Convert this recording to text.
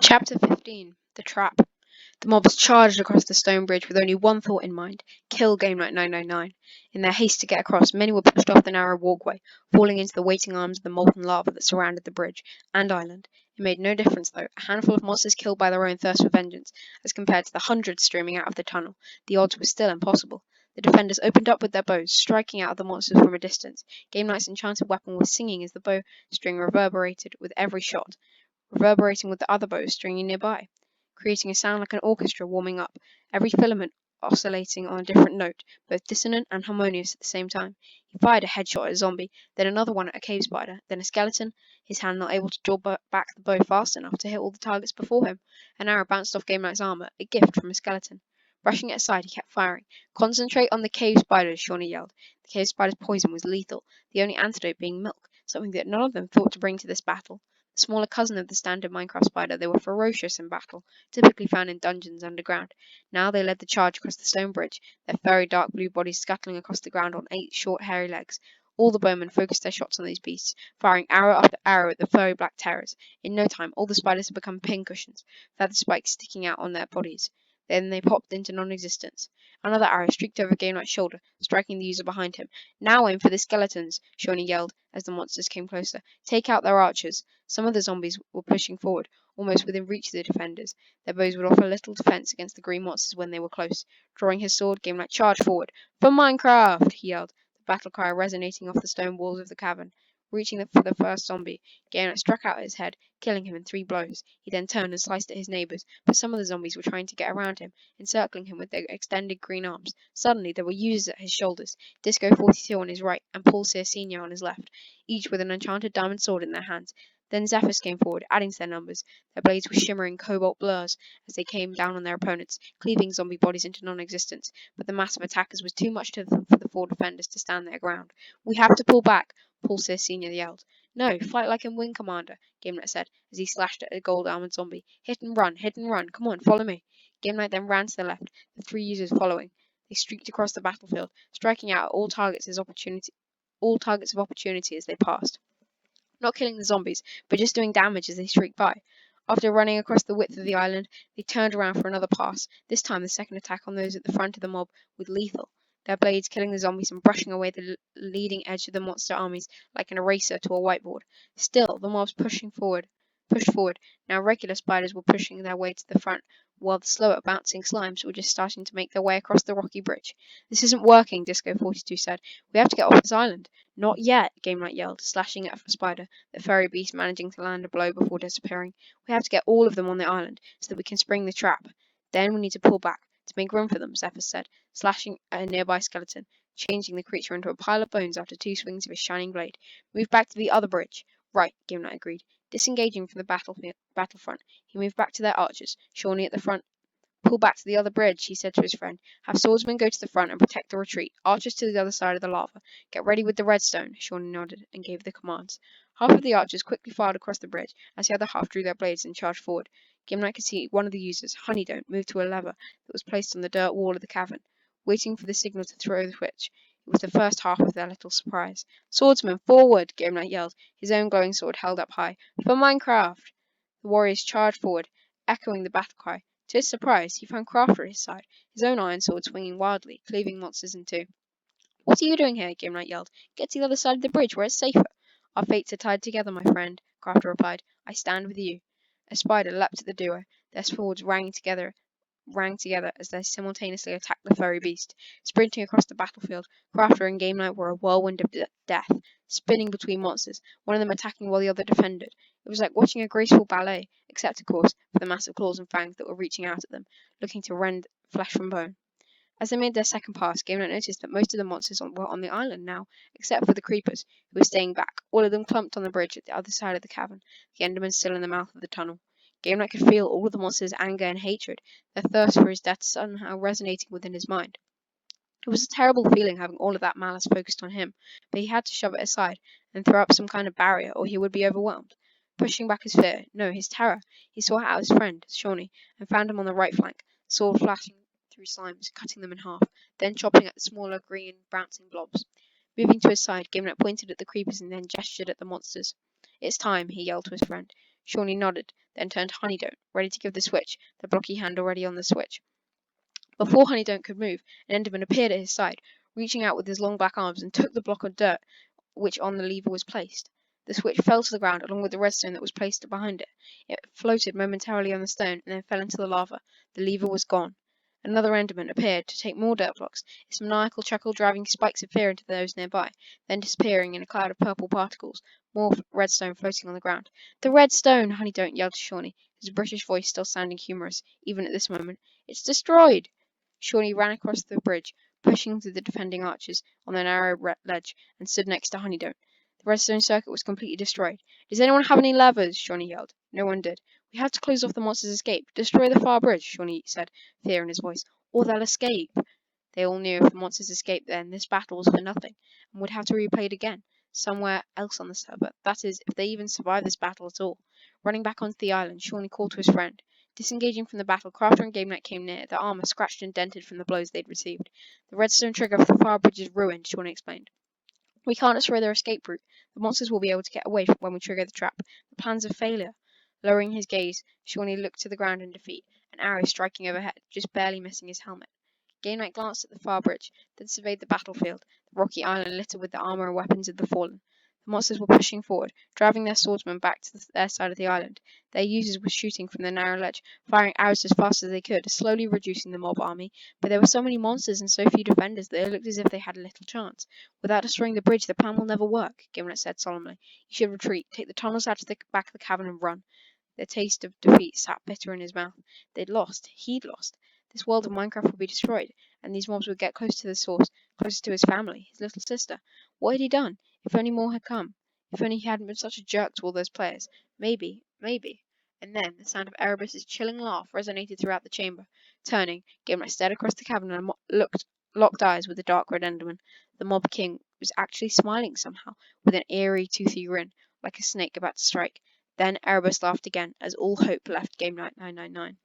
Chapter 15 The Trap. The mobs charged across the stone bridge with only one thought in mind: kill Game Night 999. In their haste to get across, many were pushed off the narrow walkway, falling into the waiting arms of the molten lava that surrounded the bridge and island. It made no difference, though. A handful of monsters killed by their own thirst for vengeance, as compared to the hundreds streaming out of the tunnel. The odds were still impossible. The defenders opened up with their bows, striking out at the monsters from a distance. Game Night's enchanted weapon was singing as the bow string reverberated with every shot, reverberating with the other bows stringing nearby, creating a sound like an orchestra warming up, every filament oscillating on a different note, both dissonant and harmonious at the same time. He fired a headshot at a zombie, then another one at a cave spider, then a skeleton, his hand not able to draw back the bow fast enough to hit all the targets before him. An arrow bounced off Game Knight's armor, a gift from a skeleton. Brushing it aside, he kept firing. Concentrate on the cave spiders, Shawnee yelled. The cave spider's poison was lethal, the only antidote being milk, something that none of them thought to bring to this battle. The smaller cousin of the standard Minecraft spider, they were ferocious in battle, typically found in dungeons underground. Now they led the charge across the stone bridge, their furry dark blue bodies scuttling across the ground on 8 short hairy legs. All the bowmen focused their shots on these beasts, firing arrow after arrow at the furry black terrors. In no time, all the spiders had become pincushions, feather spikes sticking out on their bodies. Then they popped into non-existence. Another arrow streaked over Game Knight's shoulder, striking the user behind him. Now aim for the skeletons, Shawnee yelled as the monsters came closer. Take out their archers. Some of the zombies were pushing forward, almost within reach of the defenders. Their bows would offer little defense against the green monsters when they were close. Drawing his sword, Game Knight charged forward. For Minecraft! He yelled, the battle cry resonating off the stone walls of the cavern. Reaching for the first zombie, Game Knight struck out at his head, killing him in 3 blows. He then turned and sliced at his neighbours, but some of the zombies were trying to get around him, encircling him with their extended green arms. Suddenly there were users at his shoulders, Disco 42 on his right and Paul Sear Sr. on his left, each with an enchanted diamond sword in their hands. Then Zephyrs came forward, adding to their numbers. Their blades were shimmering cobalt blurs as they came down on their opponents, cleaving zombie bodies into non-existence. But the mass of attackers was too much for the 4 defenders to stand their ground. We have to pull back, Paul Sear Sr. yelled. No, fight like in Wing Commander, Game Knight said as he slashed at a gold-armored zombie. Hit and run, come on, follow me. Game Knight then ran to the left, the 3 users following. They streaked across the battlefield, striking out at all targets of opportunity as they passed. Not killing the zombies, but just doing damage as they streaked by. After running across the width of the island, they turned around for another pass. This time the second attack on those at the front of the mob was lethal, their blades killing the zombies and brushing away the leading edge of the monster armies like an eraser to a whiteboard. Still, the mobs pushed forward. Now regular spiders were pushing their way to the front, while the slower bouncing slimes were just starting to make their way across the rocky bridge. This isn't working, Disco 42 said. We have to get off this island. Not yet, Game Knight yelled, slashing at a spider, the furry beast managing to land a blow before disappearing. We have to get all of them on the island, so that we can spring the trap. Then we need to pull back, to make room for them, Zephyr said, slashing at a nearby skeleton, changing the creature into a pile of bones after 2 swings of his shining blade. Move back to the other bridge. Right, Game Knight agreed. Disengaging from the battlefront, he moved back to their archers, Shawnee at the front. Pull back to the other bridge, he said to his friend. Have swordsmen go to the front and protect the retreat. Archers to the other side of the lava. Get ready with the redstone, Shawnee nodded and gave the commands. Half of the archers quickly fired across the bridge, as the other half drew their blades and charged forward. Game Knight could see one of the users, Honeydon't, move to a lever that was placed on the dirt wall of the cavern, waiting for the signal to throw the switch. It was the first half of their little surprise. Swordsman, forward! Game Knight yelled, his own glowing sword held up high. For Minecraft! The warriors charged forward, echoing the battle cry. To his surprise, he found Crafter at his side, his own iron sword swinging wildly, cleaving monsters in 2. What are you doing here? Game Knight yelled. Get to the other side of the bridge, where it's safer. Our fates are tied together, my friend, Crafter replied. I stand with you. A spider leapt at the duo. Their swords rang together as they simultaneously attacked the furry beast. Sprinting across the battlefield, Crafter and Game Knight were a whirlwind of death, spinning between monsters, one of them attacking while the other defended. It was like watching a graceful ballet, except, of course, for the massive claws and fangs that were reaching out at them, looking to rend flesh from bone. As they made their second pass, Game Knight noticed that most of the monsters were on the island now, except for the creepers, who were staying back, all of them clumped on the bridge at the other side of the cavern, the Endermen still in the mouth of the tunnel. Game Knight could feel all of the monsters' anger and hatred, their thirst for his death somehow resonating within his mind. It was a terrible feeling having all of that malice focused on him, but he had to shove it aside and throw up some kind of barrier or he would be overwhelmed. Pushing back his fear, no, his terror, he sought out his friend, Shawnee, and found him on the right flank, sword flashing through slimes, cutting them in half, then chopping at the smaller green bouncing blobs. Moving to his side, Game Knight pointed at the creepers and then gestured at the monsters. It's time, he yelled to his friend. Shawnee nodded, then turned to Honeydon't, ready to give the switch, the blocky hand already on the switch. Before Honeydon't could move, an Enderman appeared at his side, reaching out with his long black arms and took the block of dirt which on the lever was placed. The switch fell to the ground along with the redstone that was placed behind it. It floated momentarily on the stone and then fell into the lava. The lever was gone. Another Enderman appeared to take more dirt blocks, its maniacal chuckle driving spikes of fear into those nearby, then disappearing in a cloud of purple particles, more redstone floating on the ground. The redstone! Honeydon't yelled to Shawnee, his British voice still sounding humorous, even at this moment. It's destroyed! Shawnee ran across the bridge, pushing through the defending archers on the narrow ledge, and stood next to Honeydon't. The redstone circuit was completely destroyed. Does anyone have any levers? Shawnee yelled. No one did. We have to close off the monster's escape. Destroy the far bridge, Shawnee said, fear in his voice, or they'll escape. They all knew if the monsters escaped then, this battle was for nothing, and would have to replay it again, somewhere else on the server. That is, if they even survive this battle at all. Running back onto the island, Shawnee called to his friend. Disengaging from the battle, Crafter and Game Knight came near, their armor scratched and dented from the blows they'd received. The redstone trigger for the far bridge is ruined, Shawnee explained. We can't destroy their escape route. The monsters will be able to get away when we trigger the trap. The plan's a failure. Lowering his gaze, Shawnee looked to the ground in defeat, an arrow striking overhead, just barely missing his helmet. Game Knight glanced at the far bridge, then surveyed the battlefield, the rocky island littered with the armor and weapons of the fallen. The monsters were pushing forward, driving their swordsmen back to their side of the island. Their users were shooting from the narrow ledge, firing arrows as fast as they could, slowly reducing the mob army, but there were so many monsters and so few defenders that it looked as if they had little chance. Without destroying the bridge, the plan will never work, Gimlet said solemnly. You should retreat, take the tunnels out to the back of the cavern and run. The taste of defeat sat bitter in his mouth. They'd lost. He'd lost. This world of Minecraft would be destroyed, and these mobs would get close to the source, closer to his family, his little sister. What had he done? If only more had come. If only he hadn't been such a jerk to all those players. Maybe. And then the sound of Erebus's chilling laugh resonated throughout the chamber. Turning, Gimlet stared across the cavern and locked eyes with the dark red Enderman. The Mob King was actually smiling somehow, with an eerie, toothy grin, like a snake about to strike. Then Erebus laughed again, as all hope left Game Night 999.